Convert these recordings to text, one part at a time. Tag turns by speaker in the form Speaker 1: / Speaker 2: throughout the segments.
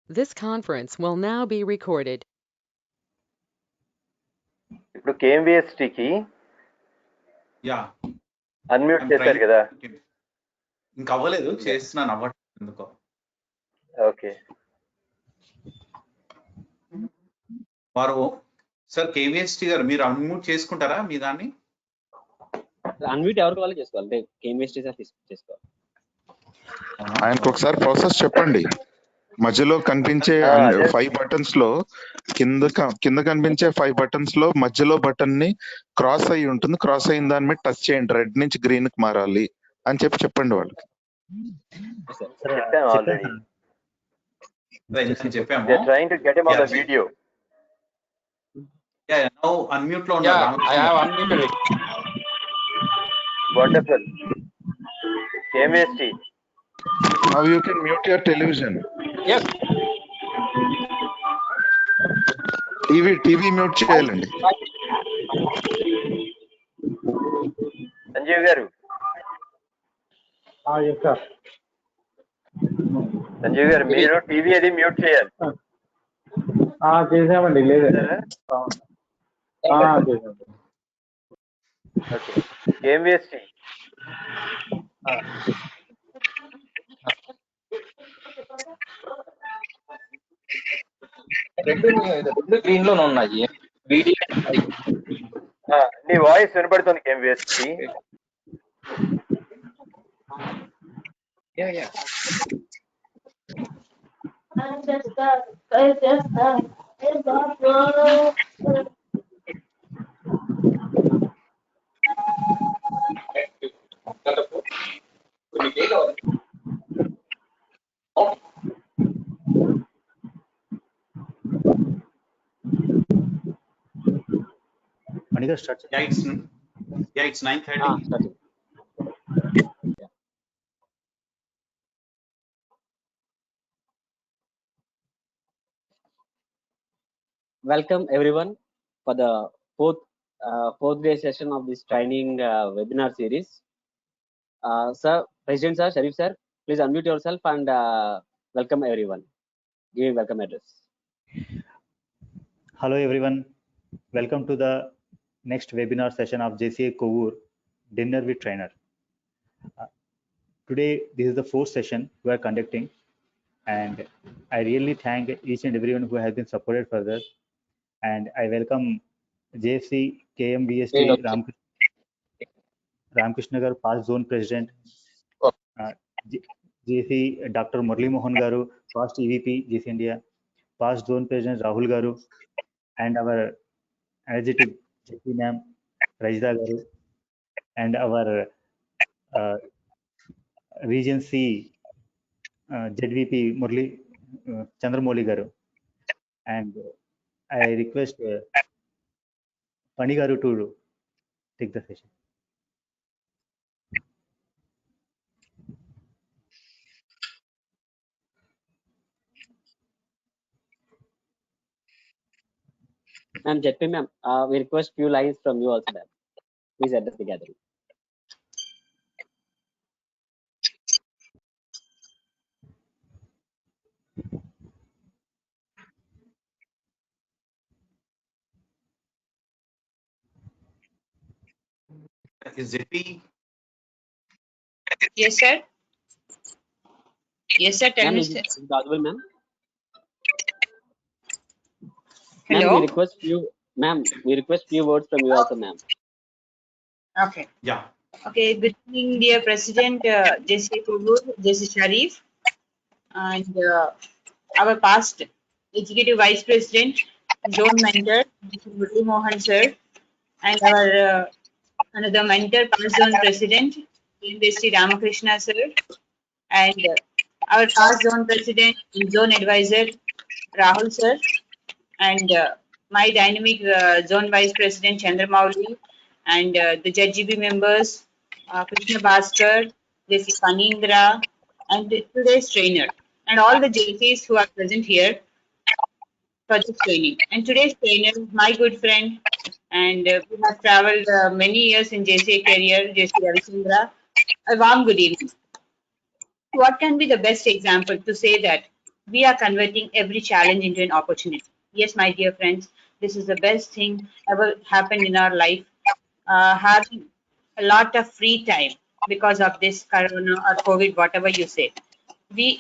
Speaker 1: This conference will now be recorded.
Speaker 2: ఇప్పుడు కేఎంవిఎస్టీకి
Speaker 3: yeah
Speaker 2: unmute చేశారు కదా.
Speaker 3: ఇంకా అవ్వలేదు, చేస్తున్నాను, అవ్వట్లేదు ఎందుకో.
Speaker 2: ఓకే
Speaker 3: వారు సార్ కేవీఎస్టీ గారు మీరు అన్మ్యూట్ చేసుకుంటారా మీ దాన్ని?
Speaker 4: అన్మ్యూట్ ఎవరికి వాళ్ళు చేసుకోవాలి అంటే కేఎంవిఎస్టీ సార్ చేసుకోవాలి.
Speaker 5: ఆయనకు ఒకసారి ప్రాసెస్ చెప్పండి. మధ్యలో కనిపించే 5 బటన్స్ లో కింద కనిపించే 5 బటన్స్ లో మధ్యలో బటన్ ని క్రాస్ అయ్యి ఉంటుంది, క్రాస్ అయిన దాని మీద టచ్ చేయండి, రెడ్ నుంచి గ్రీన్ కి మారాలి అని చెప్పండి వాళ్ళకి.
Speaker 2: చెప్పాము ఆల్రెడీ.
Speaker 3: చెప్పాము.
Speaker 2: They're trying to get him on the video.
Speaker 3: Yeah, now unmute లో ఉన్నారు.
Speaker 6: I have unmuted it.
Speaker 2: Wonderful. KMST.
Speaker 5: Now you can mute your television.
Speaker 6: Yes.
Speaker 5: TV mute చేయాలండి.
Speaker 2: సంజీవ్ గారు. సంజీవ్ గారు మీరు టీవీ అది మ్యూట్ చేయాలి.
Speaker 7: చేసామండి. లేదు
Speaker 2: ఓకే కేఎంవిఎస్టీ
Speaker 6: రెండు గ్రీన్ లోనే ఉన్నాయి.
Speaker 2: నీ వాయిస్ వినపడుతుంది కేఎంవిఎస్టీ.
Speaker 3: Yeah, it's 9:30.
Speaker 4: Welcome everyone for the fourth day session of this training webinar series. Sir, President sir, Shareeff sir, please unmute yourself and welcome everyone. Give a welcome address.
Speaker 8: Hello everyone, welcome to the next webinar session of JCA Kovvur Dinner with Trainer. Today this is the fourth session we are conducting, and I really thank each and everyone who has been supported further, and I welcome JFC KMVST Ramkrishna Garu, past zone president, JC Dr. Murli Mohan Garu, past EVP JC India, past zone president Rahul Garu, and our energetic JP ma'am Rajda Garu, and our region C ZVP Murli Chandramouli Garu, and I request Pani Garu to take the session.
Speaker 4: Ma'am, JP ma'am, we request few lines from you also, ma'am. Please address the gathering.
Speaker 3: Is ZP?
Speaker 9: Yes, sir. Yes, sir. Tell
Speaker 4: Ma'am,
Speaker 9: me,
Speaker 4: is
Speaker 9: sir.
Speaker 4: it audible, ma'am?
Speaker 9: Hello.
Speaker 4: Ma'am, we request few words from you also, ma'am.
Speaker 9: Okay.
Speaker 3: Yeah.
Speaker 9: Okay. Good evening, dear President JC Kovvur, JC Shareeff, and our past Executive Vice President, Zone Mentor, Mr. Murli Mohan sir, and our another mentor, past Zone President, University Ramakrishna sir, and our past Zone President and Zone Advisor, Rahul sir, and my dynamic Zone Vice President, Chandramouli, and the ZGB members, Krishna Bhaskar, JC Panindra, and today's trainer, and all the JCs who are present here for this training. And today's trainer, my good friend, and who has traveled many years in JCA career, JC Ravichandra. A warm good evening. What can be the best example to say that We are converting every challenge into an opportunity. Yes, my dear friends, this is the best thing ever happened in our life. Having a lot of free time because of this corona or COVID, whatever you say. We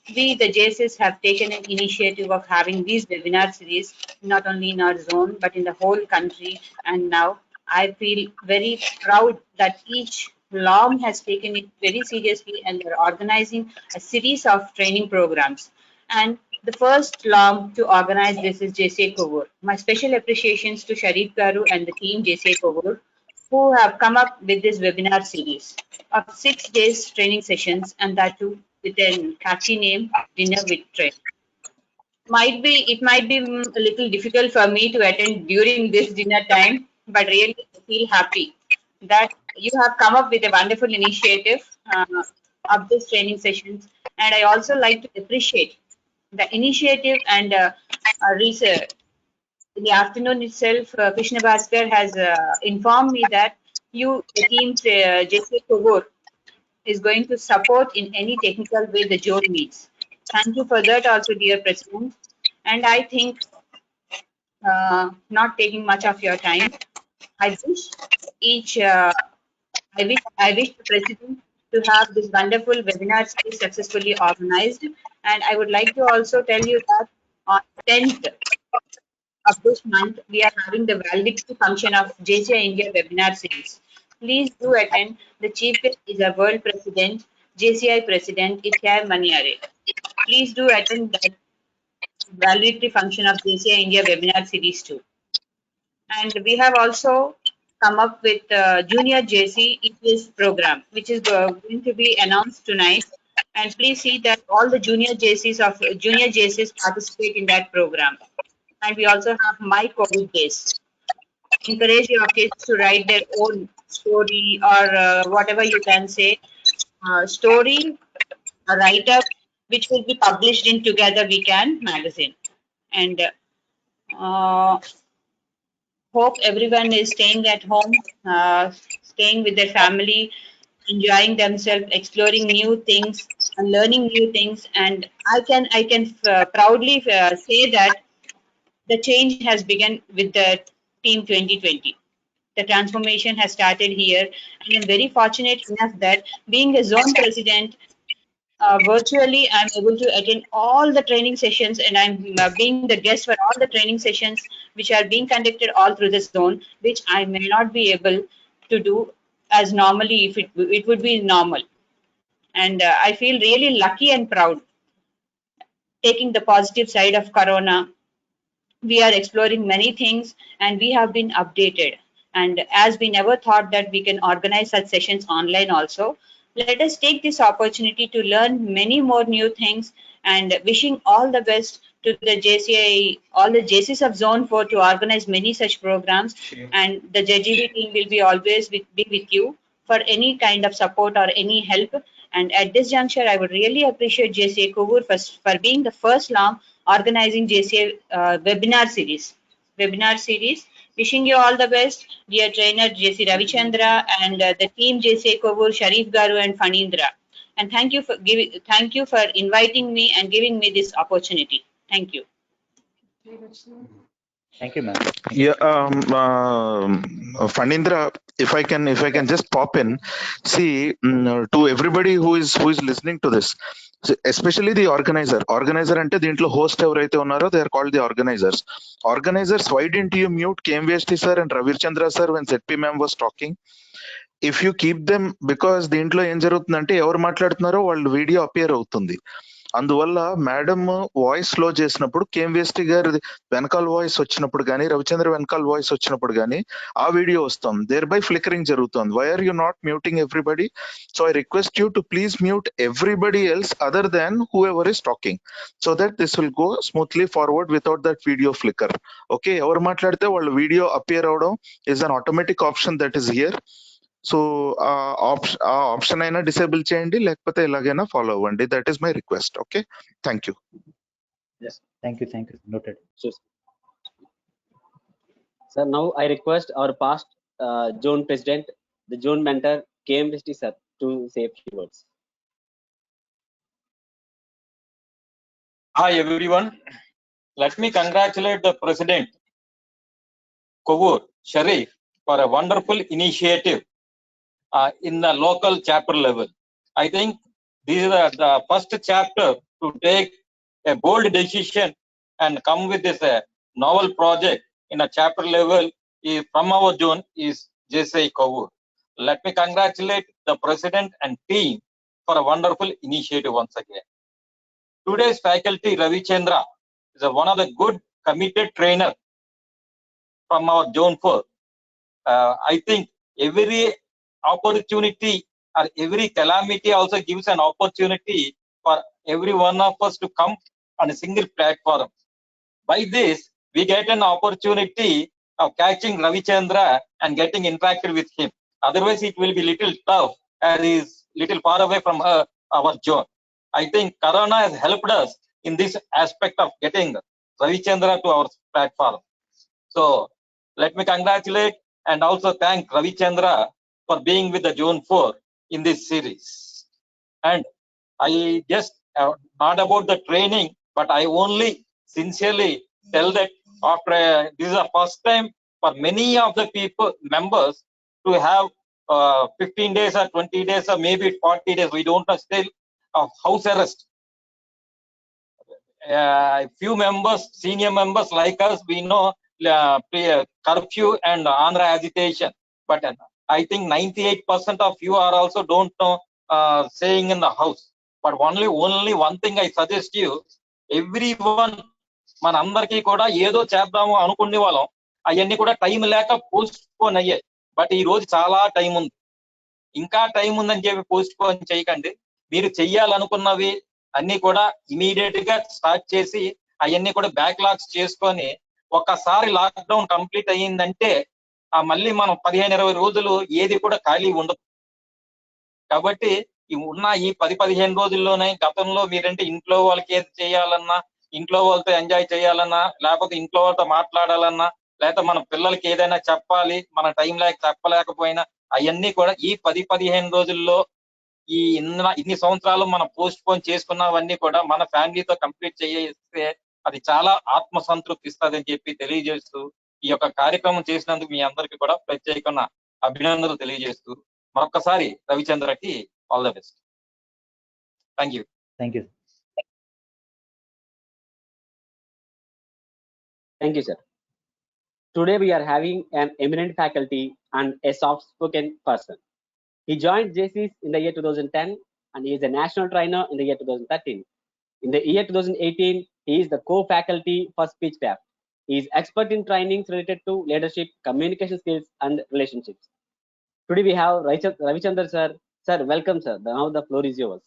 Speaker 9: the JSS have taken an initiative of having these webinar series not only in our zone but in the whole country. And now I feel very proud that each LOM has taken it very seriously and they're organizing a series of training programs. And the first LOM to organize this is JCA Kovvur. My special appreciations to Shareeff Garu and the team JCA Kovvur who have come up with this webinar series of 6 days training sessions, and that too with a catchy name, Dinner with Trend. It might be a little difficult for me to attend during this dinner time, but really I feel happy that you have come up with a wonderful initiative of this training sessions. And I also like to appreciate the initiative and research. In the afternoon itself, Krishna Bhaskar has informed me that the team's JK Kovvur, is going to support in any technical way the zone needs. Thank you for that also, dear President. And I think, not taking much of your time, I wish each, I wish the President to have this wonderful webinar series successfully organized. And I would like to also tell you that on 10th of this month, we are having the validity function of JCI India webinar series. Please do attend. The chief guest is our world president, JCI president, Ityar Maniare. Please do attend that validity function of JCI India webinar series too. And we have also come up with Junior JC EPS program, which is going to be announced tonight. And please see that all the junior JCs participate in that program. And we also have My COVID Days. Encourage your kids to write their own story or whatever you can say, story, a write-up, which will be published in Together We Can magazine. And uh, hope everyone is staying at home, staying with their family, enjoying themselves, exploring new things, and learning new things. And I can proudly say that the change has begun with the team 2020. The transformation has started here, and I'm very fortunate enough that being a zone president, virtually I'm able to attend all the training sessions, and I'm being the guest for all the training sessions which are being conducted all through the zone, which I may not be able to do as normally if it would be normal. And I feel really lucky and proud taking the positive side of corona. We are exploring many things and we have been updated, and as we never thought that we can organize such sessions online also, let us take this opportunity to learn many more new things, and wishing all the best to the JCI, all the JCs of Zone 4 to organize many such programs.
Speaker 3: Sure.
Speaker 9: And the JGB team will be always be with you for any kind of support or any help. And at this juncture, I would really appreciate JCA Kovvur for being the first LOM organizing JCA webinar series. Wishing you all the best, dear trainer JC Ravichandra and the team JCA Kovvur, Shareeff Garu and Fanindra. And thank you for inviting me and giving me this opportunity. Thank you.
Speaker 8: Thank you, ma'am.
Speaker 5: Yeah, Fanindra, if I can just pop in, see, to everybody who is listening to this, especially the organizer అంటే దీంట్లో host ఎవరైతే ఉన్నారో they are called the organizers. Why didn't you mute KMVST sir and Ravichandra sir when ZP ma'am was talking? If you keep them, because దీంట్లో ఏం జరుగుతుందంటే ఎవరు మాట్లాడుతున్నారో వాళ్ళు వీడియో అపియర్ అవుతుంది. అందువల్ల మేడం వాయిస్ స్లో చేసినప్పుడు కేఎంవిఎస్టీ గారి వెనకాల వాయిస్ వచ్చినప్పుడు కానీ రవిచంద్ర వెనకాల వాయిస్ వచ్చినప్పుడు కానీ ఆ వీడియో వస్తుంది, దేర్ బై ఫ్లికరింగ్ జరుగుతుంది. Why are you not muting everybody? So I request you to please mute everybody else other than whoever is talking, so that this will go smoothly forward without that video flicker. Okay, ఎవరు మాట్లాడితే వాళ్ళు video appear అవడం is an automatic option that is here. So ఆ option అయినా disable చేయండి, లేకపోతే ఎలాగైనా follow అవ్వండి. That is my request. Okay, thank you.
Speaker 8: Thank you. Noted.
Speaker 4: Sure. Sir, now I request our past zone president, the zone mentor, KMVST sir, to say a few words.
Speaker 6: Hi everyone. Let me congratulate the President Kovvur, Shareeff, for a wonderful initiative in the local chapter level. I think this is the first chapter to take a bold decision and come with this novel project in a chapter level from our zone is J.C. Kovvur. Let me congratulate the President and team for a wonderful initiative once again. Today's faculty, Ravichandra, is one of the good committed trainer from our zone 4. I think every opportunity or every calamity also gives an opportunity for every one of us to come on a single platform. By this, we get an opportunity of catching Ravichandra and getting interacted with him. Otherwise, it will be little tough as he is little far away from our zone. I think Corona has helped us in this aspect of getting Ravichandra to our platform. So let me congratulate and also thank Ravichandra for being with the Zone 4 in this series. And I just not about the training, but I only sincerely tell that after this is the first time for many of the people members to have 15 days or 20 days or maybe 40 days, we don't know still, of house arrest. Few members, senior members like us, we know curfew and Andhra agitation, but I think 98% of you are also don't know staying in the house. But only one thing I suggest you, everyone, మనందరికీ కూడా ఏదో చేద్దాము అనుకునే వాళ్ళం అవన్నీ కూడా time లేక post phone అయ్యాయి. బట్ ఈ రోజు చాలా టైం ఉంది, ఇంకా టైం ఉందని చెప్పి పోస్ట్ పోన్ చేయకండి. మీరు చెయ్యాలనుకున్నవి అన్ని కూడా ఇమీడియట్ గా స్టార్ట్ చేసి అవన్నీ కూడా బ్యాక్లాగ్స్ చేసుకొని ఒక్కసారి లాక్డౌన్ కంప్లీట్ అయ్యిందంటే మళ్ళీ మనం 15-20 రోజులు ఏది కూడా ఖాళీ ఉండదు. కాబట్టి ఉన్న ఈ 10-15 రోజుల్లోనే గతంలో మీరంటే ఇంట్లో వాళ్ళకి ఏది చేయాలన్నా, ఇంట్లో వాళ్ళతో ఎంజాయ్ చేయాలన్నా, లేకపోతే ఇంట్లో వాళ్ళతో మాట్లాడాలన్నా, లేకపోతే మన పిల్లలకి ఏదైనా చెప్పాలి, మన టైం లేక చెప్పలేకపోయినా అవన్నీ కూడా ఈ 10-15 రోజుల్లో ఈ ఇన్ని సంవత్సరాలు మనం పోస్ట్ పోన్ చేసుకున్నవన్నీ కూడా మన ఫ్యామిలీతో కంప్లీట్ చేస్తే అది చాలా ఆత్మ సంతృప్తి ఇస్తుందని చెప్పి తెలియజేస్తూ ఈ యొక్క కార్యక్రమం చేసినందుకు మీ అందరికీ కూడా ప్రత్యేకమైన అభినందనలు తెలియజేస్తూ మరొకసారి రవిచంద్రకి all the best. Thank you.
Speaker 8: Thank you.
Speaker 4: Thank you, sir. Today we are having an eminent faculty and a soft-spoken person. He joined JCs in the year 2010 and he is a national trainer in the year 2013. In the year 2018, he is the co-faculty for speech craft. He is expert in trainings related to leadership, communication skills, and relationships. Today we have Ravichandra sir. Sir, welcome, sir. Now the floor is yours.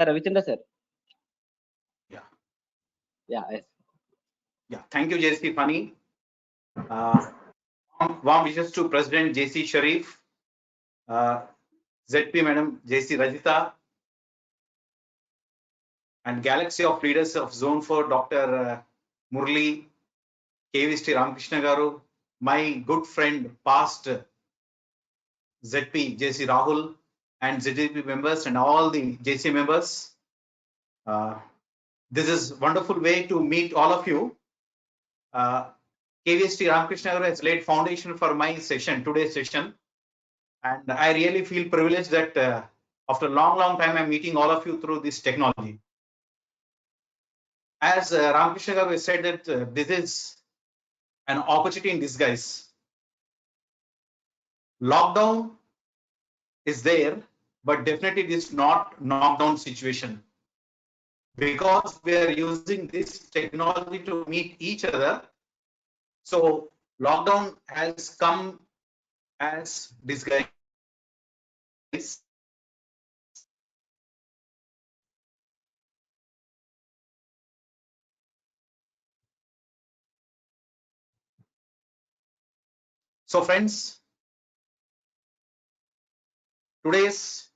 Speaker 4: Sir, Ravichandra sir.
Speaker 3: Yeah.
Speaker 4: Yeah, yes.
Speaker 3: Yeah, thank you, JC Funny. Warm wishes to President JC Shareeff, ZP Madam JC Rajita, and galaxy of leaders of Zone 4, Dr. Murli, KVST Ramakrishna Garu, my good friend, past ZP JC Rahul, and ZP members and all the JC members. This is wonderful way to meet all of you. KVST Ramakrishna Garu has laid foundation for my session, today's session. And I really feel privileged that after a long time, I'm meeting all of you through this technology. As Ramakrishna Garu said that this is an opportunity in disguise. Lockdown is there, but definitely it is not knockdown situation. Because we are using this technology to meet each other, so lockdown has come as disguise. So friends, today's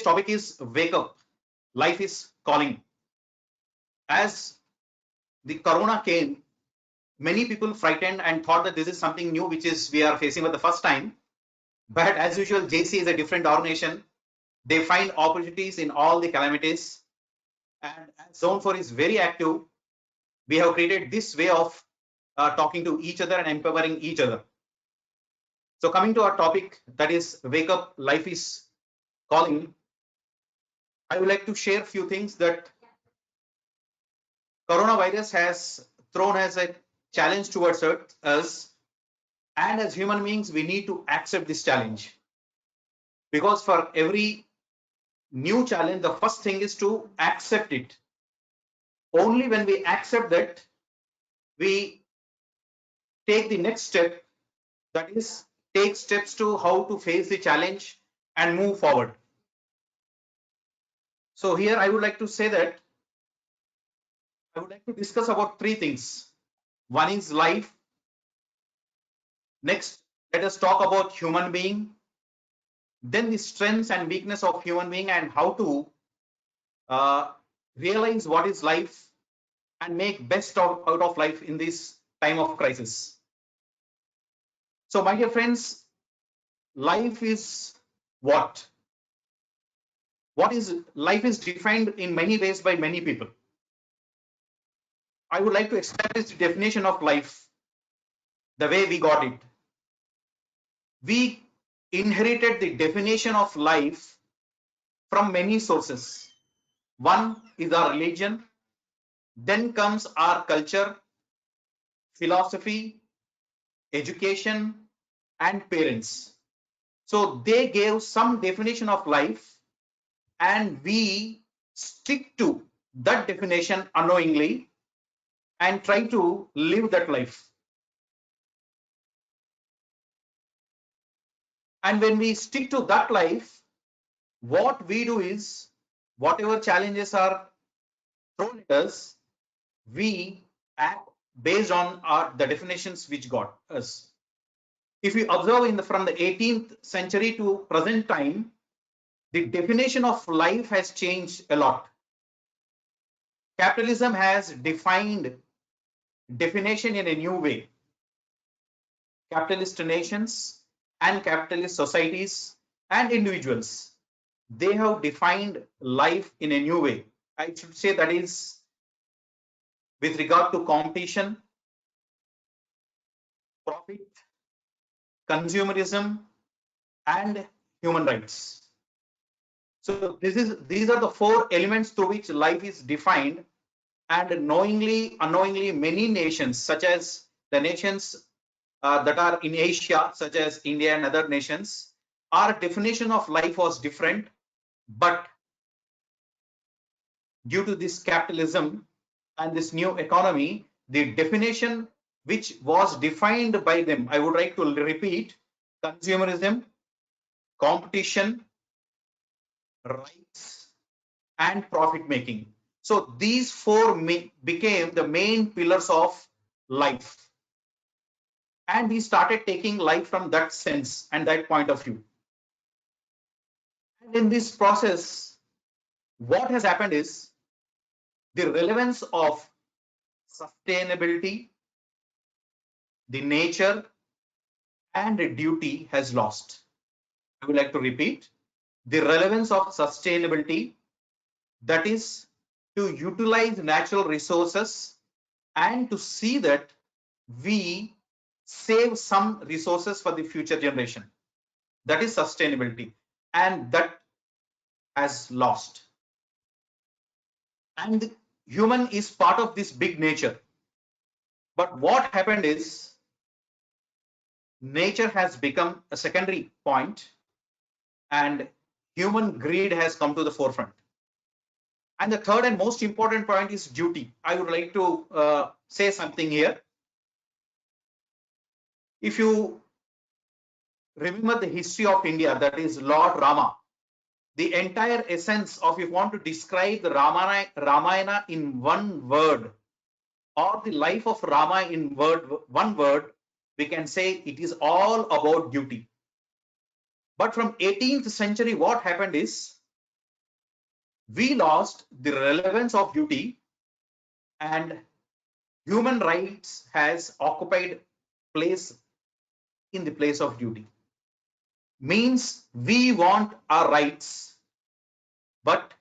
Speaker 3: topic is wake up. life is calling. As the corona came, many people frightened and thought that this is something new which is we are facing for the first time. But as usual, JC is a different organization. They find opportunities in all the calamities. And as Zone 4 is very active, we have created this way of talking to each other and empowering each other. So coming to our topic, that is Wake Up, Life is Calling. I would like to share a few things that coronavirus has thrown as a challenge towards us. And as human beings, we need to accept this challenge. Because for every new challenge, the first thing is to accept it. Only when we accept that, we take the next step, that is, take steps to how to face the challenge and move forward. So here I would like to say that I would like to discuss about three things. One is life. Next, let us talk about human being. Then the strengths and weakness of human being and how to realize what is life and make best out of life in this time of crisis. So my dear friends, life is what? What is life is defined in many ways by many people. I would like to establish the definition of life the way we got it. We inherited the definition of life from many sources. One is our religion, then comes our culture, philosophy, education, and parents. So they gave some definition of life and we stick to that definition unknowingly and try to live that life. And when we stick to that life, what we do is whatever challenges are thrown at us, we act based on the definitions which got us. If we observe from the 18th century to present time, the definition of life has changed a lot. Capitalism has defined definition in a new way. Capitalist nations and capitalist societies and individuals, they have defined life in a new way. I should say that is with regard to competition, profit, consumerism, and human rights. So these are the four elements through which life is defined, and knowingly, unknowingly, many nations, such as the nations that are in Asia, such as India and other nations, our definition of life was different. But due to this capitalism and this new economy, the definition which was defined by them, I would like to repeat: consumerism, competition, rights, and profit making. So these four became the main pillars of life. And we started taking life from that sense and that point of view. And in this process, what has happened is the relevance of sustainability, the nature, and the duty has lost. I would like to repeat: the relevance of sustainability, that is to utilize natural resources and to see that we save some resources for the future generation. That is sustainability, and that has lost. And human is part of this big nature. But what happened is nature has become a secondary point and human greed has come to the forefront. And the third and most important point is duty. I would like to say something here. If you remember the history of India, that is Lord Rama, the entire essence of, if you want to describe the Ramayana in one word, or the life of Rama in one word, we can say it is all about duty. But from 18th century, what happened is we lost the relevance of duty, and human rights has occupied place in the place of duty. Means we want our rights, but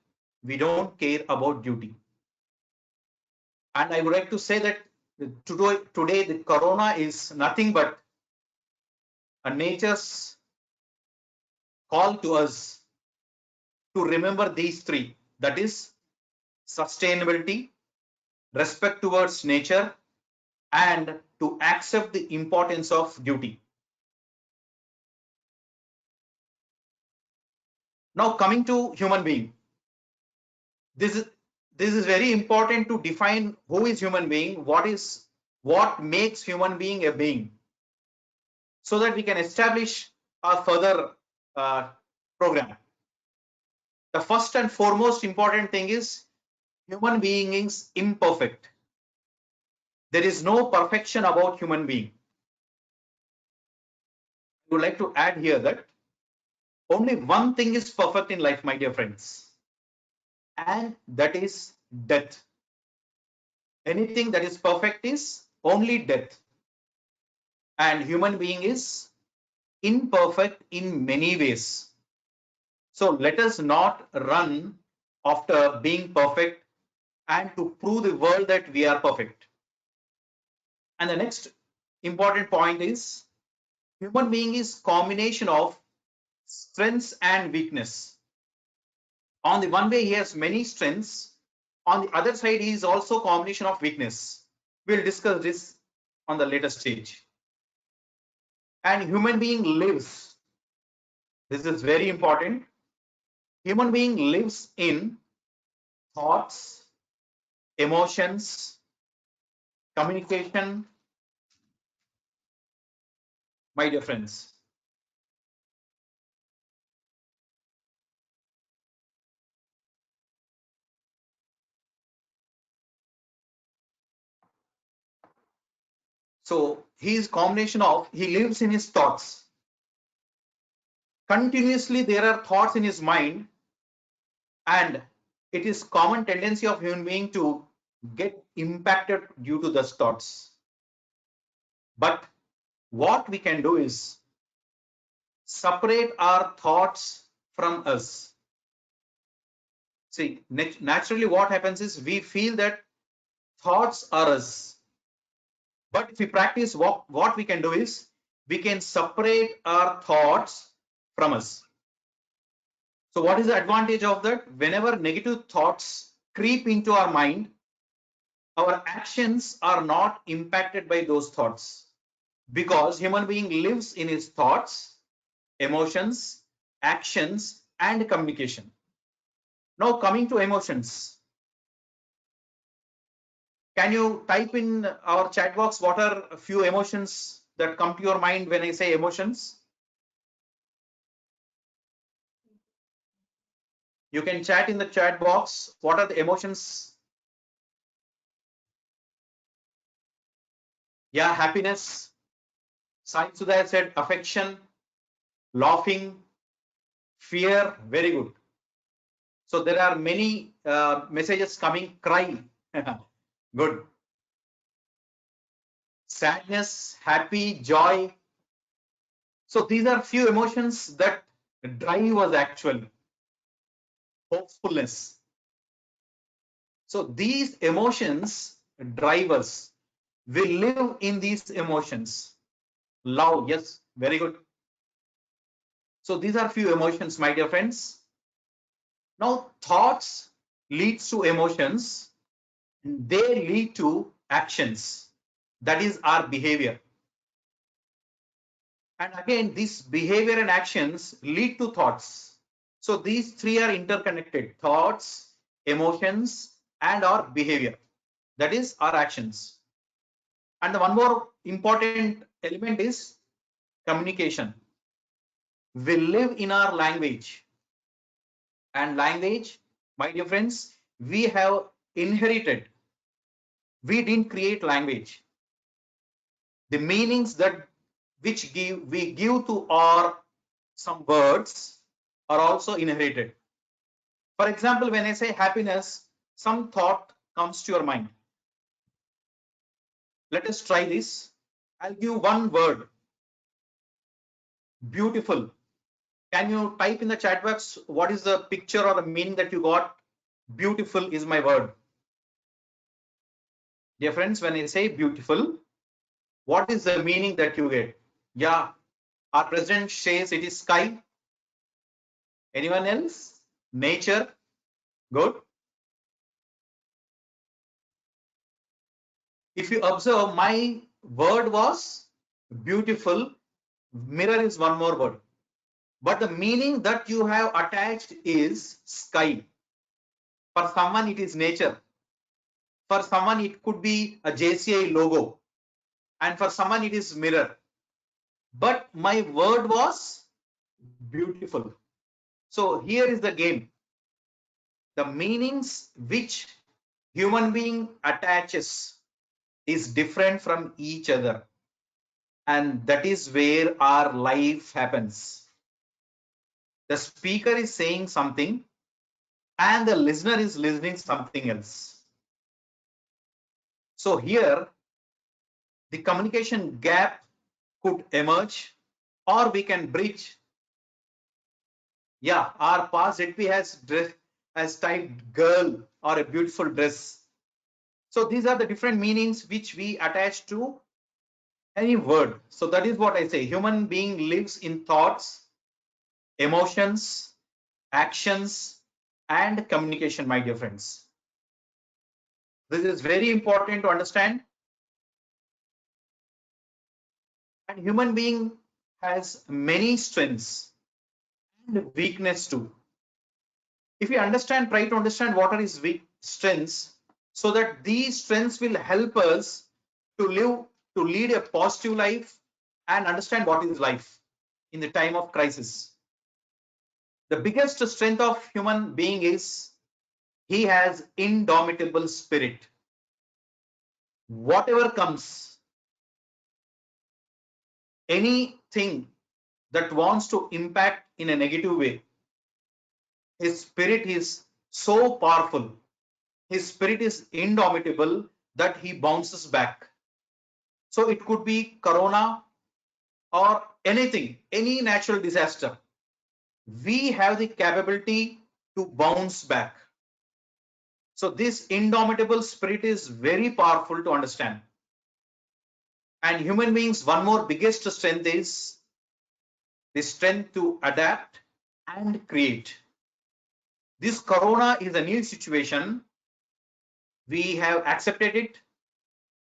Speaker 3: we don't care about duty. And I would like to say that today the corona is nothing but a nature's call to us to remember these three, that is sustainability, respect towards nature, and to accept the importance of duty. Now coming to human being, this is very important to define who is human being, what makes human being a being, so that we can establish our further program. The first and foremost important thing is human being is imperfect. There is no perfection about human being. I would like to add here that only one thing is perfect in life, my dear friends, and that is death. Anything that is perfect is only death. And human being is imperfect in many ways. So let us not run after being perfect and to prove the world that we are perfect. And the next important point is human being is combination of strengths and weakness. On the one way, he has many strengths. On the other side, he is also combination of weakness. We'll discuss this on the later stage. And human being lives. This is very important. Human being lives in thoughts, emotions, communication, my dear friends. So he is combination of, he lives in his thoughts. Continuously there are thoughts in his mind, and it is common tendency of human being to get impacted due to those thoughts. But what we can do is separate our thoughts from us. See, naturally what happens is we feel that thoughts are us. But if we practice, what we can do is we can separate our thoughts from us. So what is the advantage of that? Whenever negative thoughts creep into our mind, our actions are not impacted by those thoughts, because human being lives in his thoughts, emotions, actions, and communication. Now coming to emotions. Can you type in our chat box what are a few emotions that come to your mind when I say emotions? You can chat in the chat box. What are the emotions? Yeah, happiness. Sai Sudha said affection, laughing, fear. Very good. So there are many messages coming. Cry. Good. Sadness, happy, joy. So these are few emotions that drive us actually. Hopefulness. So these emotions drive us. We live in these emotions. Love, yes, very good. So these are few emotions, my dear friends. Now thoughts leads to emotions. They lead to actions. That is our behavior. And again, this behavior and actions lead to thoughts. So these three are interconnected: thoughts, emotions, and our behavior. That is our actions. And the one more important element is communication. We live in our language. And language, my dear friends, we have inherited. We didn't create language. The meanings that we give to our some words are also inherited. For example, when I say happiness, some thought comes to your mind. Let us try this. I'll give one word. Beautiful. Can you type in the chat box what is the picture or the meaning that you got? Beautiful is my word. Dear friends, when I say beautiful, what is the meaning that you get? Yeah, our president says it is sky. Anyone else? Nature. Good. If you observe, my word was beautiful. Mirror is one more word. But the meaning that you have attached is sky. For someone, it is nature. For someone, it could be a JCI logo. And for someone, it is mirror. But my word was beautiful. So here is the game. The meanings which human being attaches is different from each other. And that is where our life happens. The speaker is saying something and the listener is listening something else. So here, the communication gap could emerge, or we can bridge. Yeah, our past ZP has typed girl or a beautiful dress. So these are the different meanings which we attach to any word. So that is what I say. Human being lives in thoughts, emotions, actions, and communication, my dear friends. This is very important to understand. And human being has many strengths and weakness too. If you understand, try to understand what are his weak strengths, so that these strengths will help us to lead a positive life and understand what is life in the time of crisis. The biggest strength of human being is he has indomitable spirit. Whatever comes, anything that wants to impact in a negative way, his spirit is so powerful, his spirit is indomitable that he bounces back. So it could be corona or anything, any natural disaster. We have the capability to bounce back. So this indomitable spirit is very powerful to understand. And human beings, one more biggest strength is the strength to adapt and create. This corona is a new situation. We have accepted it.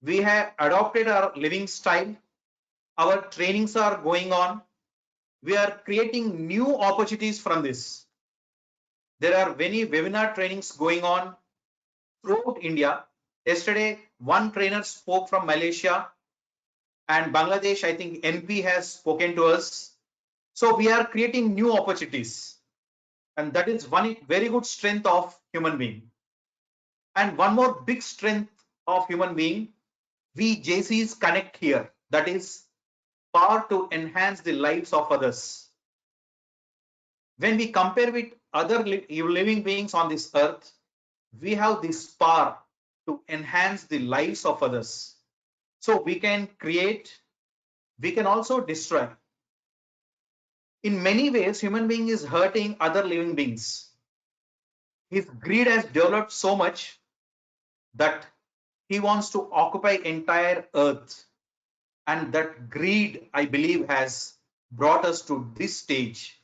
Speaker 3: We have adopted our living style. Our trainings are going on. We are creating new opportunities from this. There are many webinar trainings going on throughout India. Yesterday, one trainer spoke from Malaysia and Bangladesh. I think MP has spoken to us. So we are creating new opportunities. And that is one very good strength of human being. And one more big strength of human being, we JCs connect here. That is power to enhance the lives of others. When we compare with other living beings on this earth, we have this power to enhance the lives of others. So we can create, we can also destroy. In many ways, human being is hurting other living beings. His greed has developed so much that he wants to occupy entire earth. And that greed, I believe, has brought us to this stage.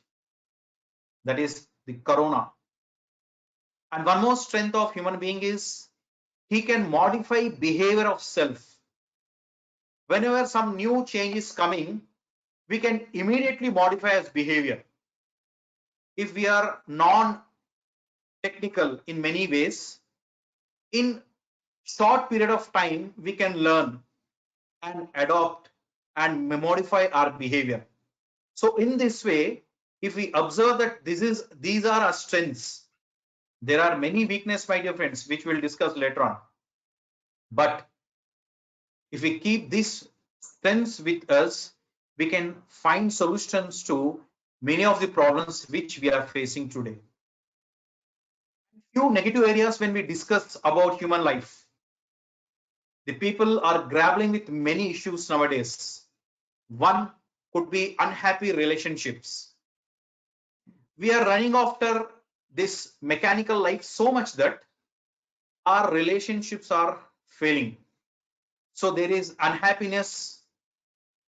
Speaker 3: That is the corona. And one more strength of human being is he can modify behavior of self. Whenever some new change is coming, we can immediately modify his behavior. If we are non-technical in many ways, in short period of time, we can learn and adopt and modify our behavior. So in this way, if we observe that these are our strengths, there are many weaknesses, my dear friends, which we'll discuss later on. But if we keep these strengths with us, we can find solutions to many of the problems which we are facing today. few negative areas when we discuss about human life. The people are grappling with many issues nowadays. One could be unhappy relationships. We are running after this mechanical life so much that our relationships are failing. So there is unhappiness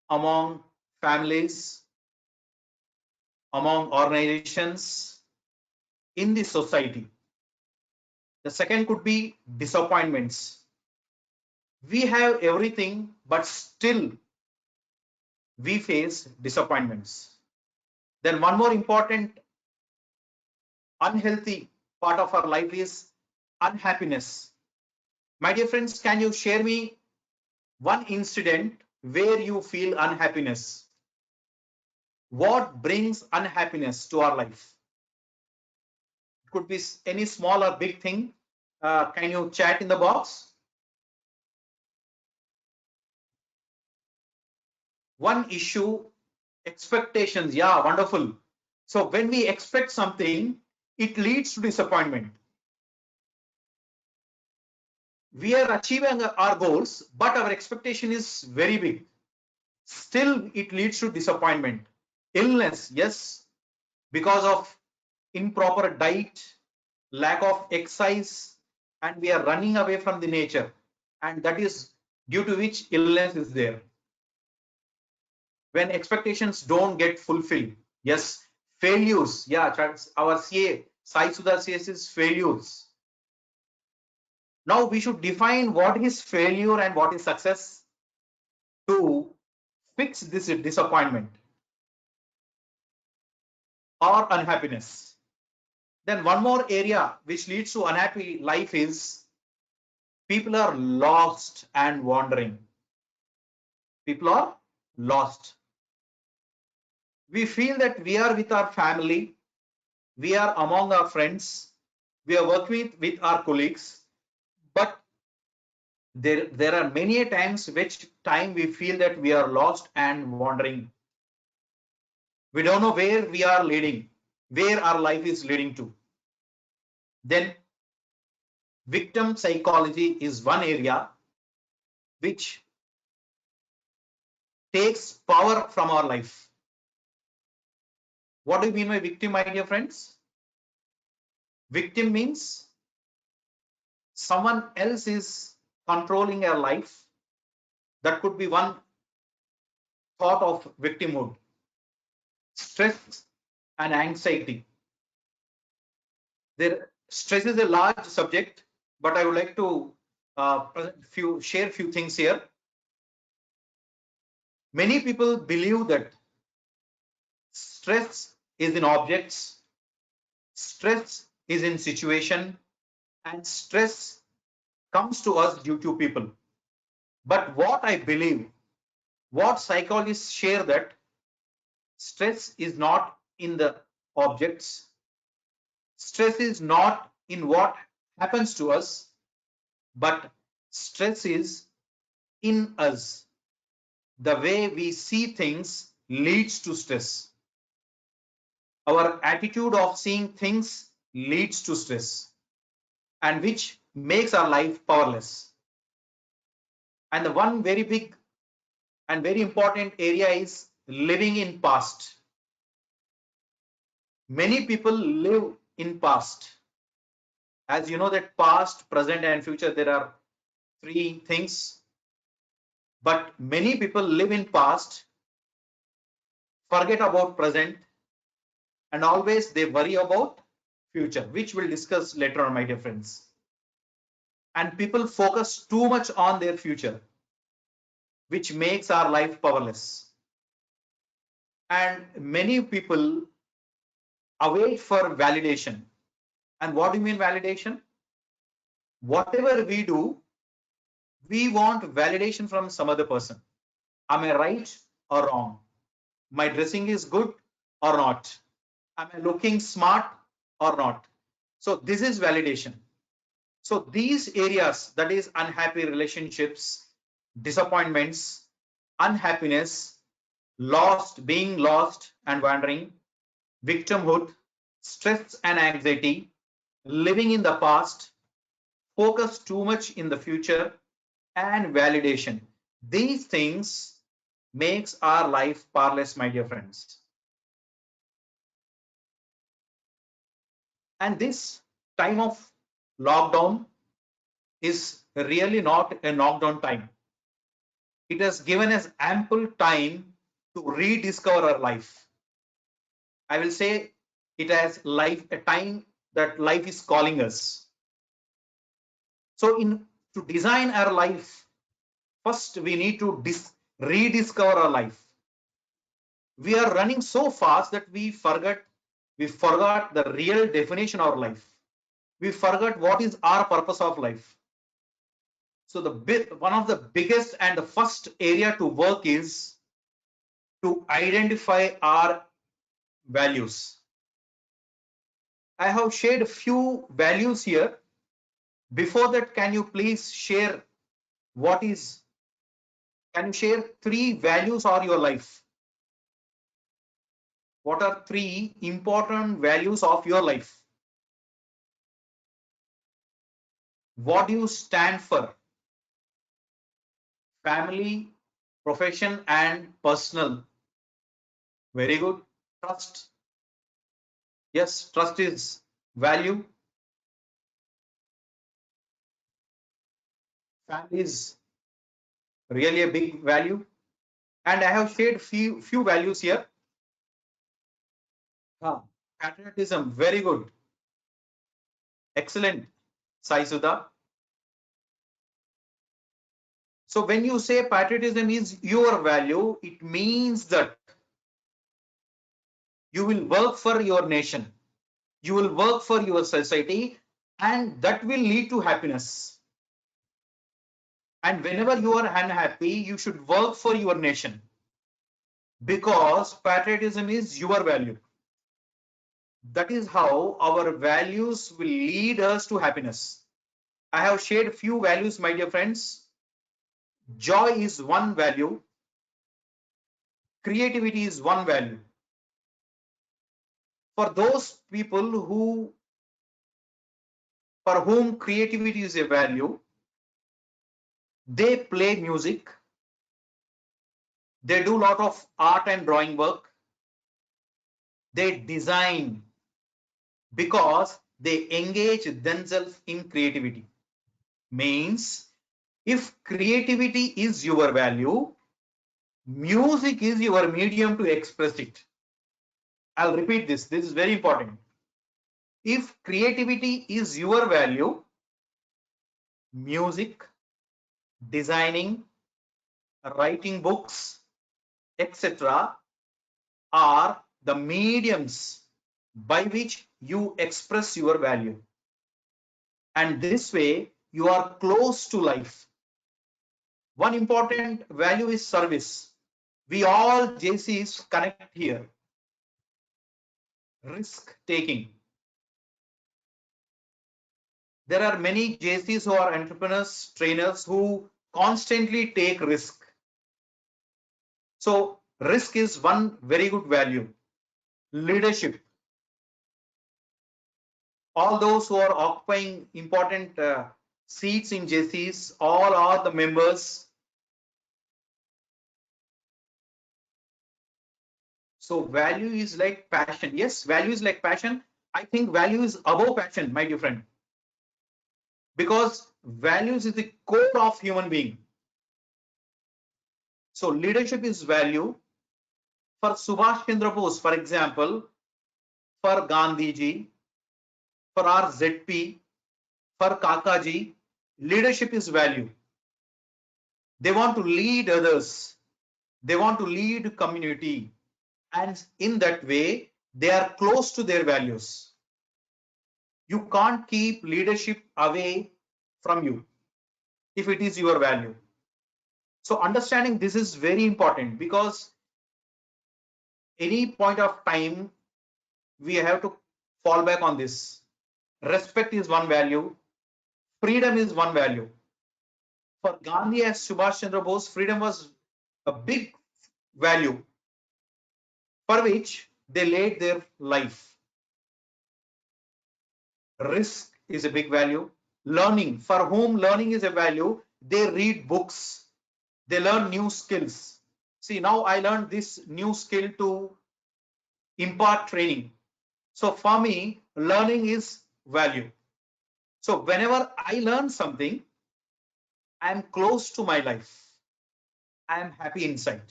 Speaker 3: among families, among organizations, in the society. The second could be disappointments. We have everything, but still we face disappointments. Then one more important unhealthy part of our life is unhappiness. My dear friends, can you share me one incident where you feel unhappiness? What brings unhappiness to our life? It could be any small or big thing. Can you chat in the box? One issue, expectations. Yeah, wonderful. So when we expect something, it leads to disappointment. We are achieving our goals, but our expectation is very big. Still, it leads to disappointment. Illness, yes, because of improper diet, lack of exercise, and we are running away from the nature, and that is due to which illness is there. When expectations don't get fulfilled, yes, failures. Yeah, our CA Sai Sudha says is failures. Now we should define what is failure and what is success to fix this disappointment or unhappiness. Then one more area which leads to unhappy life is people are lost and wandering. People are lost. We feel that we are with our family, we are among our friends, we are working with our colleagues, but there are many times which time we feel that we are lost and wandering. We don't know where we are leading, where our life is leading to. Then victim psychology is one area which takes power from our life. What do you mean by victim, my dear friends? Victim means someone else is controlling our life. That could be one thought of victimhood. Stress and anxiety. Stress is a large subject, but I would like to share few things here. Many people believe that stress is in objects, stress is in situation, and stress comes to us due to people. But what I believe, what psychologists share, that stress is not in the objects, stress is not in what happens to us, but stress is in us. The way we see things leads to stress. Our attitude of seeing things leads to stress, and which makes our life powerless. And the one very big and very important area is living in past. Many people live in past. As you know that past, present and future, there are three things. But many people live in past, forget about present, and always they worry about future, which we'll discuss later on, my dear friends. And people focus too much on their future, which makes our life powerless. And many people await for validation. And what do you mean validation? Whatever we do, we want validation from some other person. Am I right or wrong? My dressing is good or not? Am I looking smart or not? So this is validation. So these areas, that is unhappy relationships, disappointments, unhappiness, being lost and wandering, victimhood, stress and anxiety, living in the past, focus too much in the future, and validation. These things makes our life powerless, my dear friends. And this time of lockdown is really not a knockdown time. It has given us ample time to rediscover our life. I will say it has a time that life is calling us. So to design our life, first we need to rediscover our life. We are running so fast that we forgot the real definition of life. We forgot what is our purpose of life. So one of the biggest and the first area to work is to identify our values. I have shared a few values here. Before that, can you please share can you share 3 values of your life? What are 3 important values of your life? What do you stand for? Family, profession, and personal. Very good. Trust. Yes, trust is value. Family is really a big value. And I have shared few values here. Patriotism, very good. Excellent, Sai Sudha. So when you say patriotism is your value, it means that you will work for your nation, you will work for your society, and that will lead to happiness. And whenever you are unhappy, you should work for your nation, because patriotism is your value. That is how our values will lead us to happiness. I have shared few values, my dear friends. Joy is one value. Creativity is one value. For those people for whom creativity is a value, they play music, they do a lot of art and drawing work, they design, because they engage themselves in creativity. Means, if creativity is your value, music is your medium to express it. I'll repeat this. This is very important. If creativity is your value, music, designing, writing books, etc., are the mediums by which you express your value. And this way, you are close to life. One important value is service. We all JCs connect here. Risk taking. There are many JCs who are entrepreneurs, trainers who constantly take risk. So risk is one very good value. Leadership. All those who are occupying important seats in JCs, all are the members. So value is like passion. Yes, value is like passion. I think value is above passion, my dear friend. Because values is the core of human being. So leadership is value. For Subhash Chandra Bose, for example, for Gandhi ji, for RZP, for Kakaji, leadership is value. They want to lead others. They want to lead community. And in that way, they are close to their values. You can't keep leadership away from you if it is your value. So understanding this is very important, because any point of time we have to fall back on this. Respect is one value. Freedom is one value. For Gandhi as Subhash Chandra Bose, freedom was a big value for which they laid their life. Risk is a big value. Learning, for whom learning is a value, they read books, they learn new skills. See, now I learned this new skill to impart training. So for me, learning is value. So whenever I learn something, I am close to my life. I am happy inside.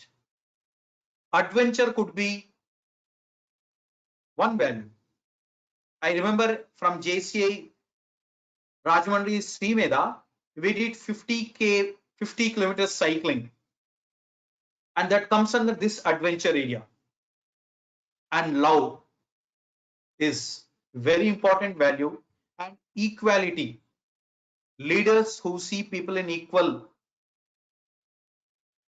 Speaker 3: Adventure could be one value. I remember from JCI Rajahmundry Srimeda, we did 50 kilometers cycling, and that comes under this adventure area. And love is very important value, and equality. Leaders who see people in equal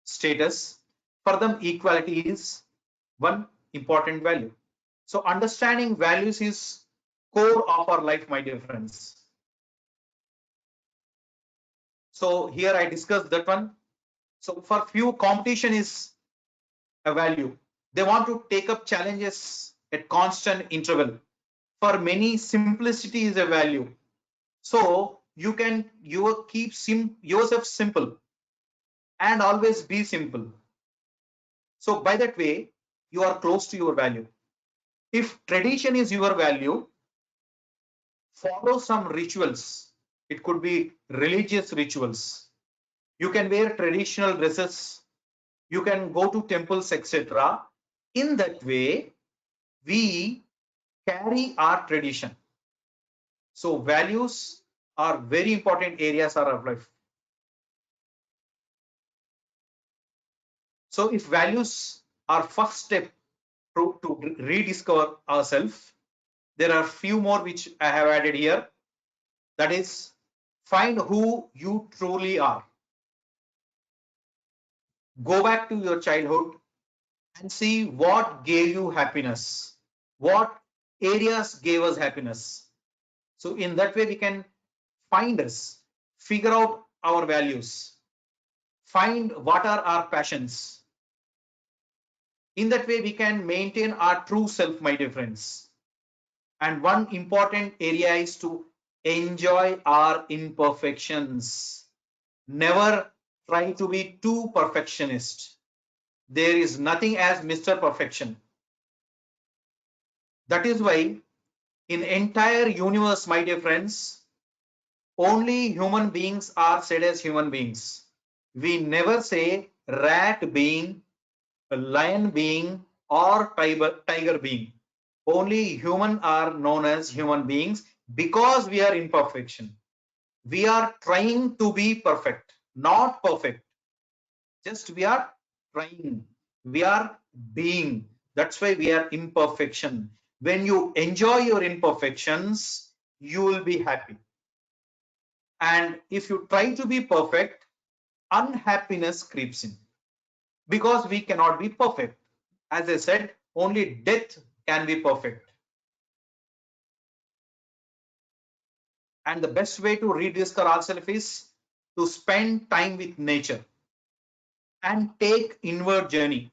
Speaker 3: status, for them equality is one important value. So understanding values is core of our life, my dear friends. So here I discussed that one. So for few, competition is a value. They want to take up challenges at constant interval. For many, simplicity is a value. So you can keep yourself simple and always be simple. So by that way, you are close to your value. If tradition is your value, follow some rituals. It could be religious rituals. You can wear traditional dresses. You can go to temples, etc. In that way, we carry our tradition. So values are very important areas of our life. So if values are first step to rediscover ourselves, there are few more which I have added here. That is, find who you truly are. Go back to your childhood and see what gave you happiness, what areas gave us happiness. So in that way, we can find us, figure out our values, find what are our passions. In that way, we can maintain our true self, my dear friends. And one important area is to enjoy our imperfections. Never try to be too perfectionist. There is nothing as Mr. Perfection. That is why in entire universe, my dear friends, only human beings are said as human beings. We never say rat being, a lion being, or tiger being. Only human are known as human beings because we are imperfection. We are trying to be perfect, not perfect. Just we are trying. We are being. That's why we are imperfection. When you enjoy your imperfections, you will be happy. And if you try to be perfect, unhappiness creeps in because we cannot be perfect. As I said, only death can be perfect. And the best way to rediscover ourselves is to spend time with nature and take inward journey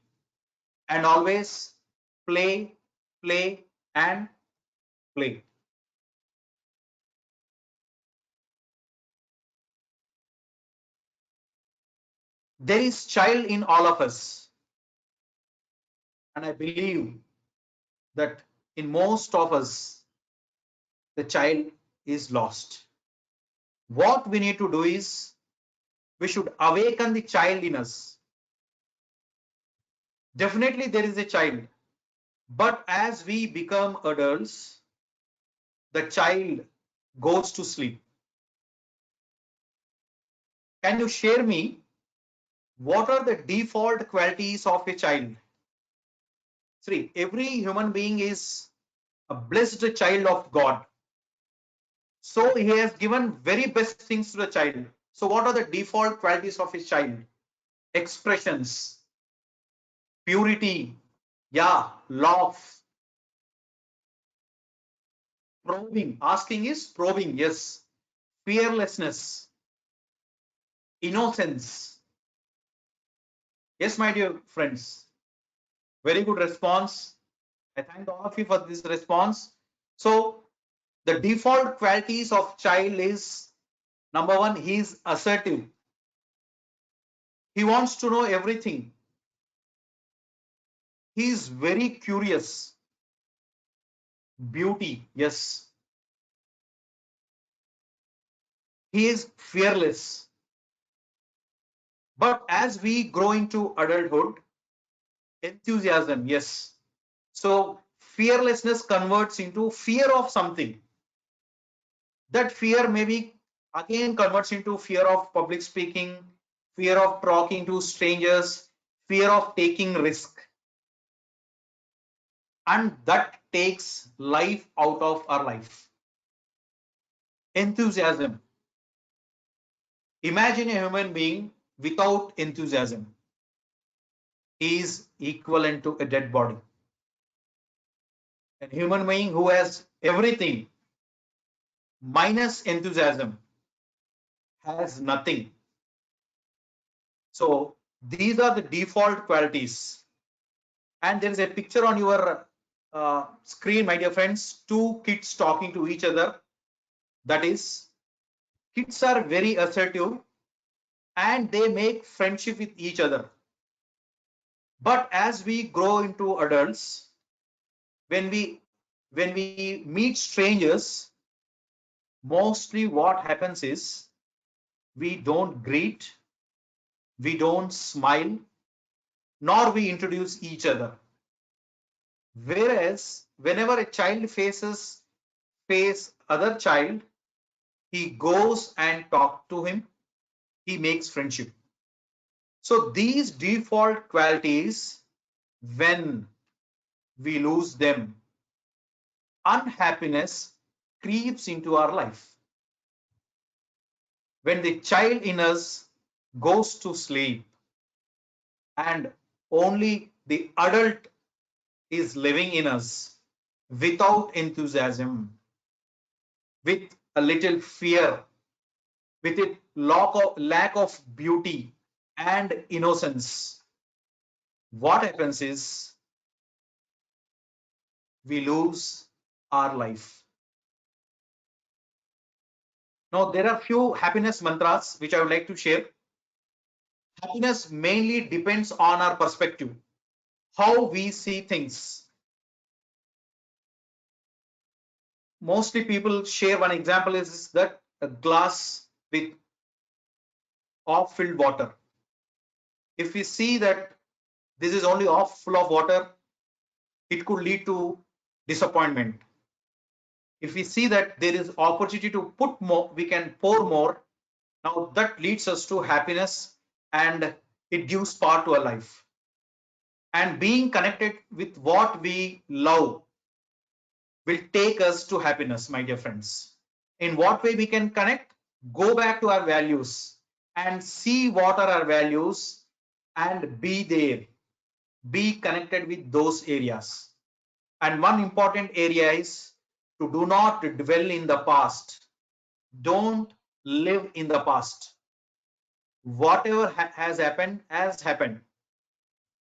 Speaker 3: and always play, play, and play. There is child in all of us, and I believe that in most of us, the child is lost. What we need to do is we should awaken the child in us. Definitely there is a child, but as we become adults, the child goes to sleep. Can you share me what are the default qualities of a child? See, every human being is a blessed child of God. So he has given very best things to the child. So what are the default qualities of his child? Expressions, purity, yeah, love, probing. Asking is probing, yes. Fearlessness, innocence. Yes, my dear friends. Very good response. I thank all of you for this response. So The default qualities of child is, number one, he is assertive. He wants to know everything. He is very curious. Beauty, yes. He is fearless. But as we grow into adulthood, enthusiasm, yes. So fearlessness converts into fear of something. That fear maybe again converts into fear of public speaking, fear of talking to strangers, fear of taking risk. And that takes life out of our life. Enthusiasm. Imagine a human being without enthusiasm. He is equivalent to a dead body. A human being who has everything minus enthusiasm has nothing. So these are the default qualities. And there is a picture on your screen, my dear friends, two kids talking to each other. That is, kids are very assertive and they make friendship with each other. But as we grow into adults, when we meet strangers, mostly what happens is we don't greet, we don't smile, nor we introduce each other. Whereas whenever a child face other child, he goes and talk to him, he makes friendship. So these default qualities, when we lose them, unhappiness creeps into our life. When the child in us goes to sleep and only the adult is living in us without enthusiasm, with a little fear, with a lack of beauty and innocence, what happens is we lose our life. Now, there are few happiness mantras which I would like to share. Happiness mainly depends on our perspective, how we see things. Mostly people share one example is that a glass with half filled water. If we see that this is only half full of water, it could lead to disappointment. If we see that there is opportunity to put more, we can pour more. Now that leads us to happiness and it gives power to our life. And being connected with what we love will take us to happiness, my dear friends. In what way we can connect? Go back to our values and see what are our values and be there. Be connected with those areas. And one important area is to do not dwell in the past. Don't live in the past. Whatever has happened has happened.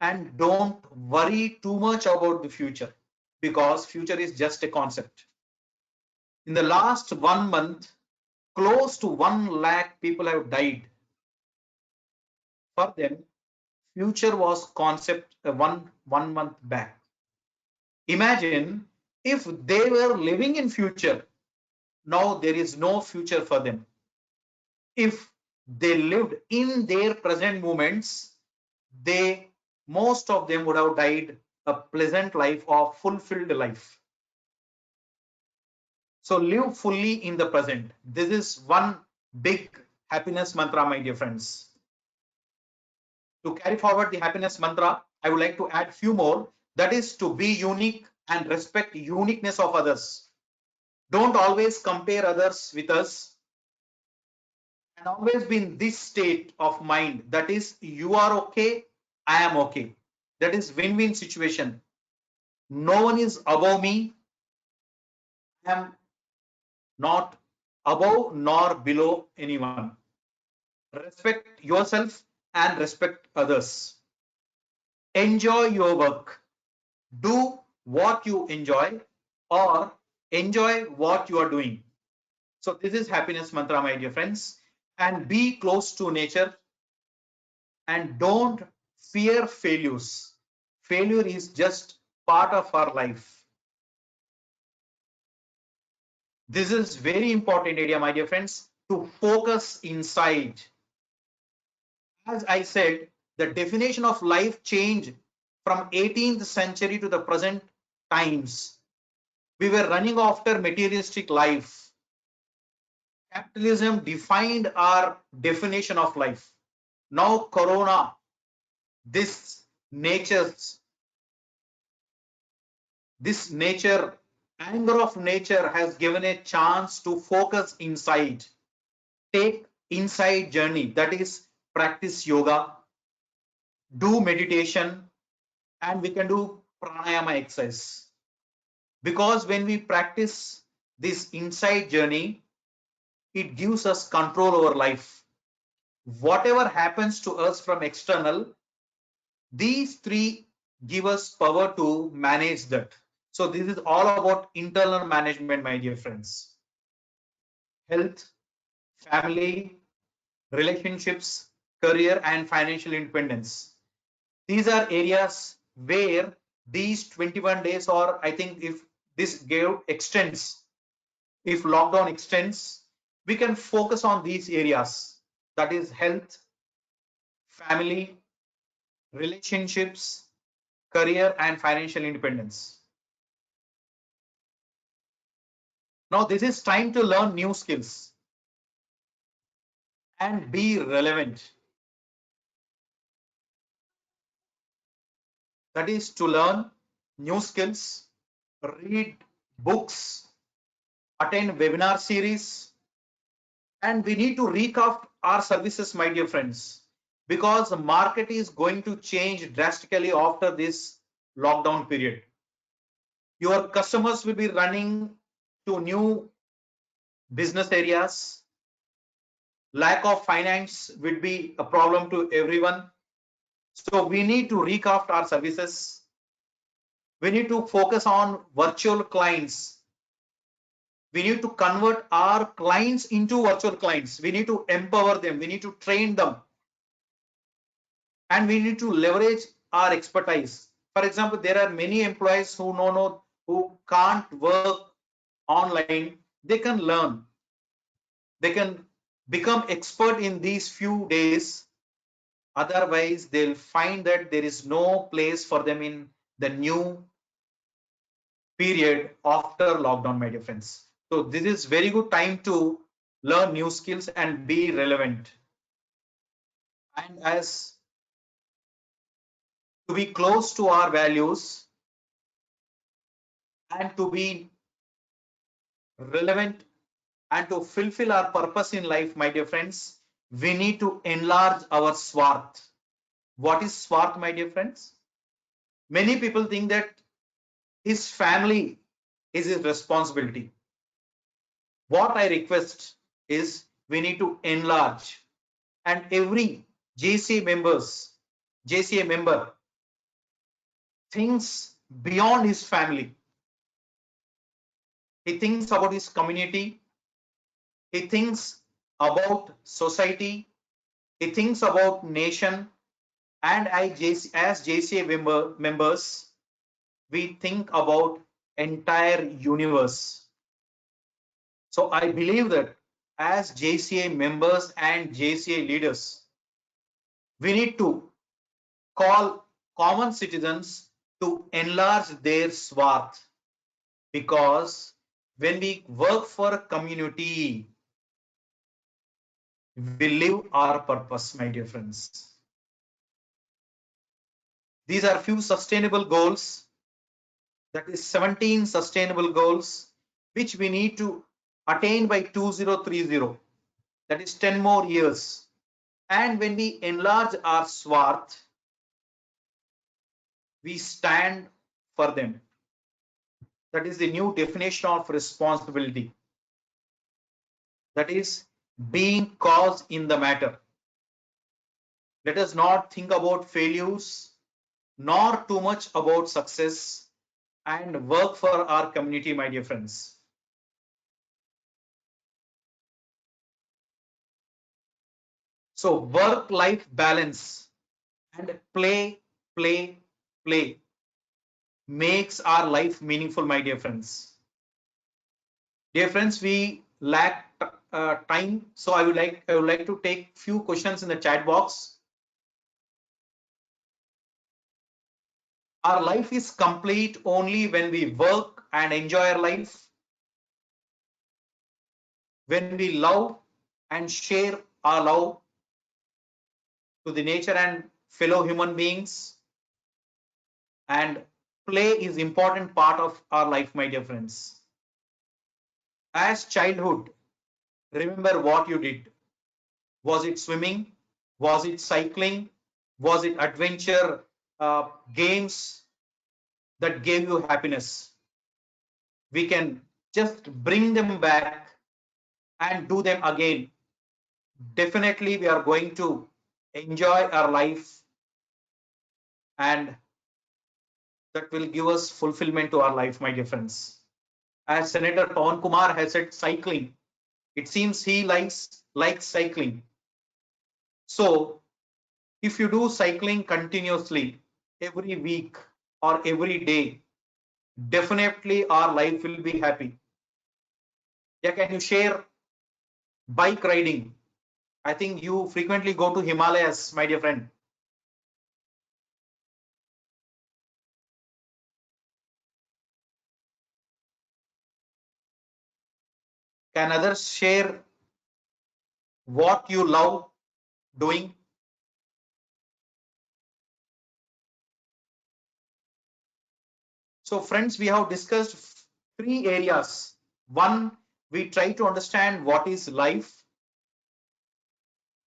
Speaker 3: And don't worry too much about the future, because future is just a concept. In the last 1 month, close to 1 lakh people have died. For them, future was concept one month back. Imagine if they were living in future. Now there is no future for them. If they lived in their present moments, most of them would have died a pleasant life or fulfilled life. So live fully in the present. This is one big happiness mantra, my dear friends. To carry forward the happiness mantra, I would like to add few more. That is to be unique and respect uniqueness of others. Don't always compare others with us, and always be in this state of mind. That is, you are okay, I am okay. That is win-win situation. No one is above me. I am not above nor below anyone. Respect yourself and respect others. Enjoy your work. Do what you enjoy, or enjoy what you are doing. So this is happiness mantra, my dear friends. And be close to nature and don't fear failures. Failure is just part of our life. This is very important area, my dear friends, to focus inside. As I said, the definition of life changed from 18th century to the present times. We were running after materialistic life. Capitalism defined our definition of life. Now Corona, this nature, anger of nature has given a chance to focus inside. Take inside journey, that is practice yoga, do meditation, and we can do pranayama exercise. Because when we practice this inside journey, it gives us control over life. Whatever happens to us from external, these three give us power to manage that. So this is all about internal management, my dear friends. Health, family, relationships, career, and financial independence. These are areas where these 21 days, or I think if this extends, if lockdown extends, we can focus on these areas. That is health, family, relationships, career, and financial independence. Now this is time to learn new skills and be relevant. That is to learn new skills, read books, attend webinar series, and we need to recraft our services, my dear friends, because the market is going to change drastically after this lockdown period. Your customers will be running to new business areas. Lack of finance will be a problem to everyone. So we need to recraft our services. We need to focus on virtual clients. We need to convert our clients into virtual clients. We need to empower them. We need to train them. And we need to leverage our expertise. For example, there are many employees who can't work online. They can learn. They can become expert in these few days. Otherwise, they'll find that there is no place for them in the new period after lockdown, my dear friends. So this is very good time to learn new skills and be relevant. And as to be close to our values and to be relevant and to fulfill our purpose in life, my dear friends, we need to enlarge our swarth. What is swarth, my dear friends? Many people think that his family is his responsibility. What I request is we need to enlarge, and every JCA member thinks beyond his family. He thinks about his community. He thinks about society. He thinks about nation. And as JCA members, we think about entire universe. So I believe that as JCA members and JCA leaders, we need to call common citizens to enlarge their swath, because when we work for a community, we live our purpose, my dear friends. These are few sustainable goals, that is 17 sustainable goals, which we need to attain by 2030. That is 10 more years. And when we enlarge our swath, we stand for them. That is the new definition of responsibility. That is being cause in the matter. Let us not think about failures, nor too much about success, and work for our community, my dear friends. So work-life balance and play makes our life meaningful, my dear friends. Dear friends, we lack time, so I would like to take few questions in the chat box. Our life is complete only when we work and enjoy our life, when we love and share our love to the nature and fellow human beings, and play is important part of our life, my dear friends. As childhood, remember what you did. Was it swimming? Was it cycling? Was it adventure games that gave you happiness? We can just bring them back and do them again. Definitely we are going to enjoy our life, and that will give us fulfillment to our life, my dear friends. As Senator Pawan Kumar has said, cycling. It seems he likes cycling. So if you do cycling continuously every week or every day, definitely our life will be happy. Yeah, can you share bike riding? I think you frequently go to Himalayas, my dear friend. Can others share what you love doing? So friends, we have discussed 3 areas. One, we try to understand what is life.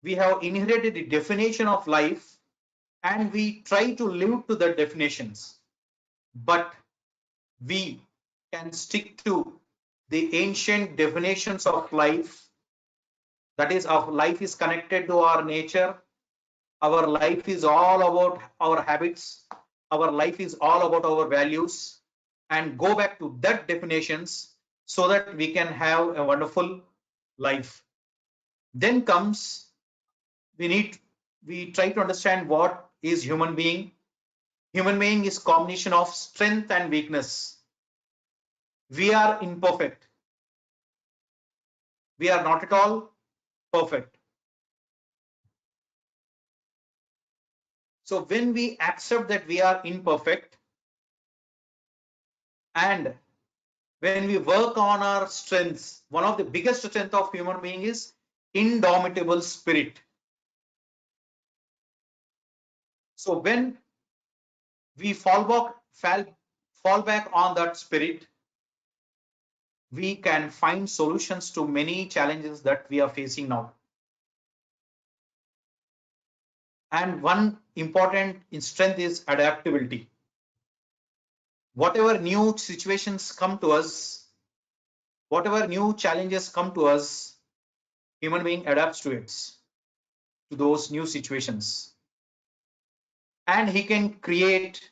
Speaker 3: We have inherited the definition of life and we try to live to the definitions. But we can stick to the ancient definitions of life. That is, our life is connected to our nature. Our life is all about our habits. Our life is all about our values, and go back to that definitions so that we can have a wonderful life. Then comes we try to understand what is human being. Human being is combination of strength and weakness. We are imperfect. We are not at all perfect. So when we accept that we are imperfect, and when we work on our strengths, one of the biggest strength of human being is indomitable spirit. So when we fall back on that spirit, we can find solutions to many challenges that we are facing now. And one important strength is adaptability. Whatever new situations come to us, whatever new challenges come to us, human being adapts to it, to those new situations. And he can create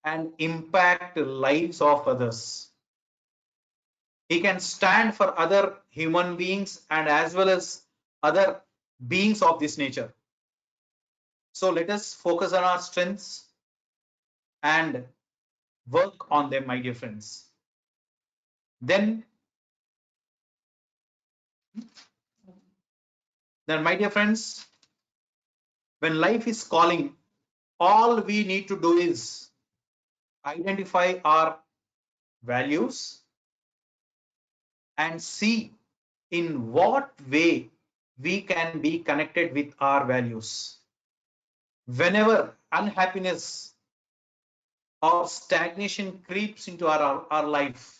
Speaker 3: and impact the lives of others. He can stand for other human beings and as well as other beings of this nature. So let us focus on our strengths and work on them, my dear friends. Then, my dear friends, when life is calling, all we need to do is identify our values and see in what way we can be connected with our values. Whenever unhappiness or stagnation creeps into our life,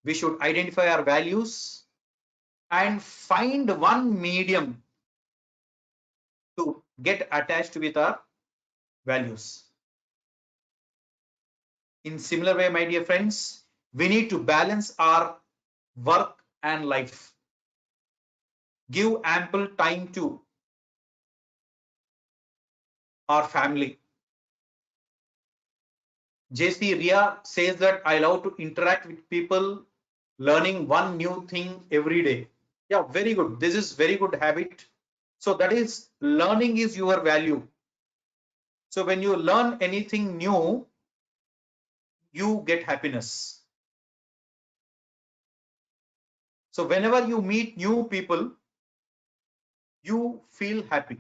Speaker 3: we should identify our values and find one medium to get attached with our values. In similar way, my dear friends, we need to balance our work and life. Give ample time to our family. JC Ria says that I love to interact with people, learning one new thing every day. Yeah, very good. This is very good habit. So that is, learning is your value. So when you learn anything new, you get happiness. So whenever you meet new people, you feel happy.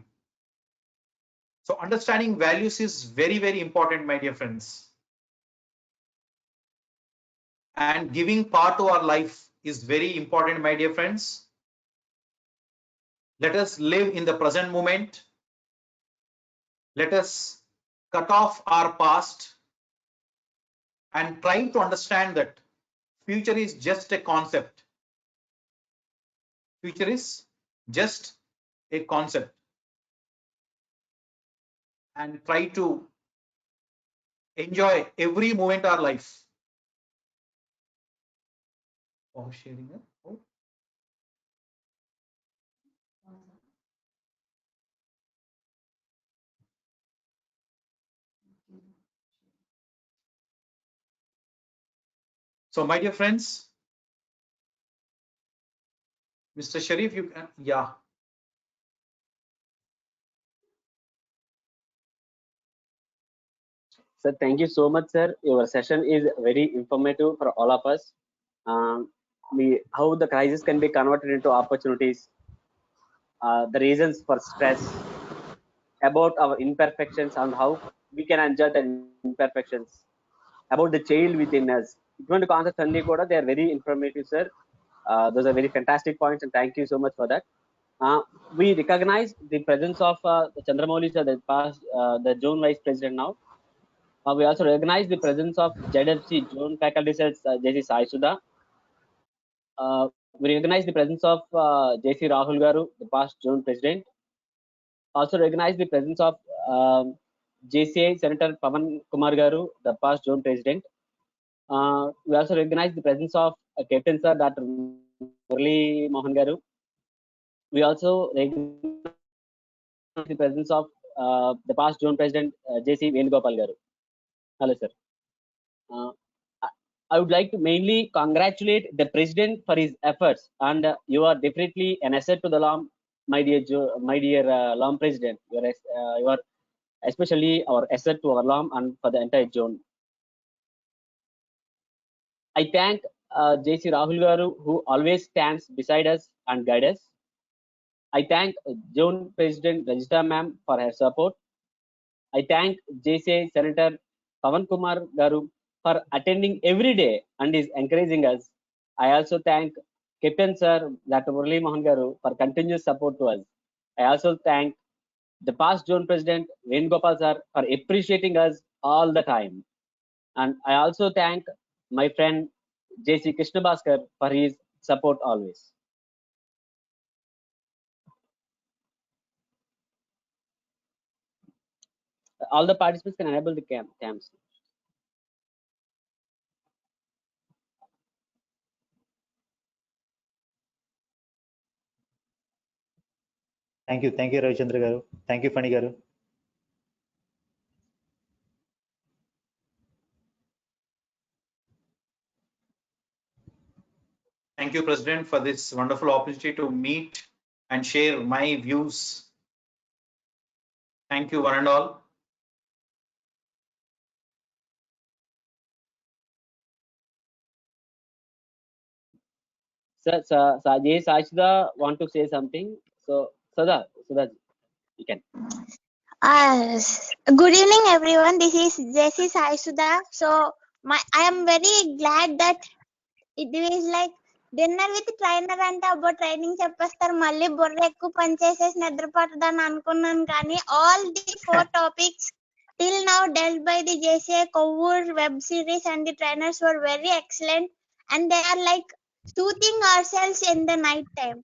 Speaker 3: So understanding values is very, very important, my dear friends. And giving part to our life is very important, my dear friends. Let us live in the present moment. Let us cut off our past and try to understand that future is just a concept. Future is just a concept. And try to enjoy every moment of our life. Oh, sharing it. Oh. So, my dear friends, Mr. Shareeff, you can, yeah.
Speaker 4: Sir, thank you so much, sir. Your session is very informative for all of us. How the crisis can be converted into opportunities, the reasons for stress, about our imperfections and how we can enjoy the imperfections, about the child within us. Iటువంటి concepts అన్ని కూడా they are very informative, sir. Those are very fantastic points, and thank you so much for that. We recognize the presence of the Chandramouli sir, the past, the Zone Vice President now. We also recognize the presence of ZFC Zone Faculty Sir JC Sai Sudha. We recognize the presence of JC Rahul Garu, the past Zone President. Also recognize the presence of JCI Senator Pavan Kumar Garu, the past Zone President. We also recognize the presence of Captain Sir Dr. Murli Mohan Garu. We also recognize the presence of the past Zone President JC Venugopal Garu. Hello, sir. I would like to mainly congratulate the President for his efforts, and you are definitely an asset to the LAM, my dear LAM President. You are especially our asset to our LAM and for the entire zone. I thank JC Rahul Garu, who always stands beside us and guide us. I thank Zone President Rajita Ma'am for her support. I thank JC Senator Pavan Kumar Garu for attending every day and is encouraging us. I also thank Captain Sir Dr. Murli Mohan Garu for continuous support to us. I also thank the past Zone President Venugopal Sir for appreciating us all the time. And I also thank my friend JC Krishna Bhaskar for his support always. All the participants can enable the cams.
Speaker 8: Thank you, Ravichandra Garu. Thank you, Fani Garu.
Speaker 3: Thank you, President, for this wonderful opportunity to meet and share my views. Thank you, one and all.
Speaker 4: Sir, Sajay Sachda want to say something. So, Sada, you can.
Speaker 7: Good evening, everyone. This is Jesse Sai Sudha. So, I am very glad that it is like dinner with trainer అంటే అబ్బో training చెప్పేస్తారు మళ్ళీ బుర్ర ఎక్కువ పనిచేసేసి నిద్రపట్టదని అనుకున్నాను కానీ all the 4 topics till now dealt by the JCA Kovvur web series and the trainers were very excellent, and they are like soothing ourselves in the night time.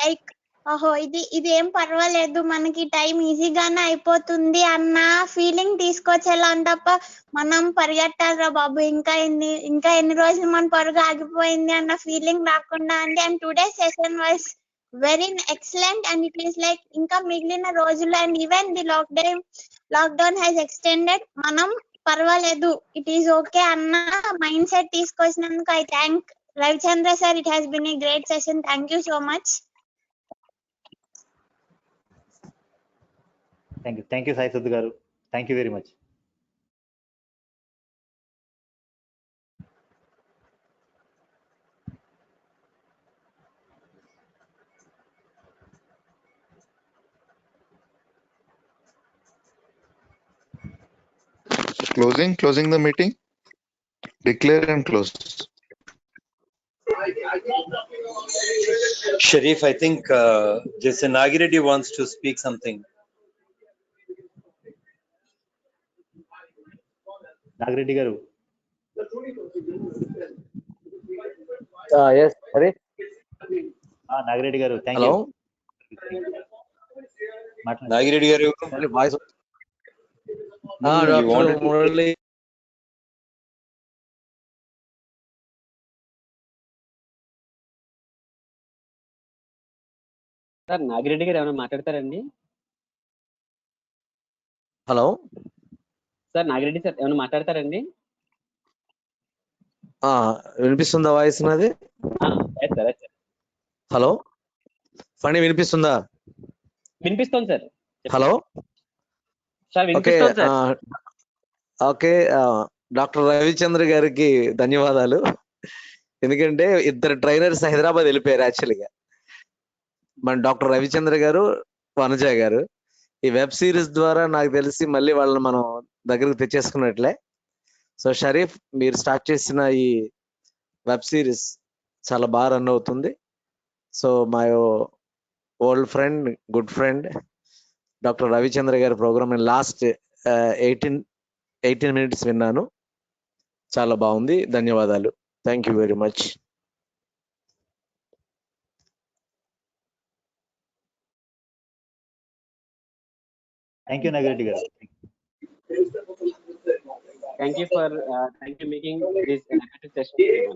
Speaker 7: Like ఓహో ఇది ఏం పర్వాలేదు మనకి టైం ఈజీగానే అయిపోతుంది అన్న ఫీలింగ్ తీసుకొచ్చేలా తప్ప మనం పరిగెట్టాలిరా బాబు ఇంకా ఎన్ని రోజులు మన పరుగు ఆగిపోయింది అన్న ఫీలింగ్ రాకుండా అండి. And today session was very excellent and it is like ఇంకా మిగిలిన రోజులు and even the lockdown has extended మనం పర్వాలేదు ఇట్ ఈస్ ఓకే అన్న మైండ్ సెట్ తీసుకొచ్చినందుకు I thank Ravichandra sir, it has been a great session. Thank you so much.
Speaker 8: Thank you, Sai Sudhu garu. Thank you very much.
Speaker 5: Closing the meeting. Declare and close.
Speaker 10: Shareeff, I think Jason Nagireddy wants to speak something.
Speaker 8: Nagireddy garu.
Speaker 11: Yes, Shareeff.
Speaker 8: Nagireddy garu, thank
Speaker 11: Hello.
Speaker 8: you.
Speaker 10: Nagireddy garu.
Speaker 11: Voice.
Speaker 10: You
Speaker 11: Dr.
Speaker 10: wanted to
Speaker 11: Murali.
Speaker 4: Sir Nagireddy గారు ఏమైనా మాట్లాడతారండి?
Speaker 11: Hello
Speaker 4: sir Nagireddy sir ఏమైనా మాట్లాడతారండి?
Speaker 11: వినిపిస్తుందా voice నాది? Hello Phani వినిపిస్తుందా?
Speaker 4: వినిపిస్తుంది sir.
Speaker 11: Hello
Speaker 4: sir వినిపిస్తుంది సార్.
Speaker 11: ఓకే, డాక్టర్ రవిచంద్ర గారికి ధన్యవాదాలు. ఎందుకంటే ఇద్దరు ట్రైనర్స్ హైదరాబాద్ వెళ్ళిపోయారు యాక్చువల్గా. మన డాక్టర్ రవిచంద్ర గారు, వనజ గారు. ఈ వెబ్ సిరీస్ ద్వారా నాకు తెలిసి మళ్ళీ వాళ్ళని మనం దగ్గరకు తెచ్చేసుకున్నట్లే. సో షరీఫ్, మీరు స్టార్ట్ చేసిన ఈ వెబ్ సిరీస్ చాలా బాగా రన్ అవుతుంది. So my old friend, good friend doctor Ravichandra గారి ప్రోగ్రామ్ లాస్ట్ 18 మినిట్స్ విన్నాను. చాలా బాగుంది. ధన్యవాదాలు. Thank you very much.
Speaker 8: Thank you, Nagireddy garu.
Speaker 4: Thank you for making this an effective session.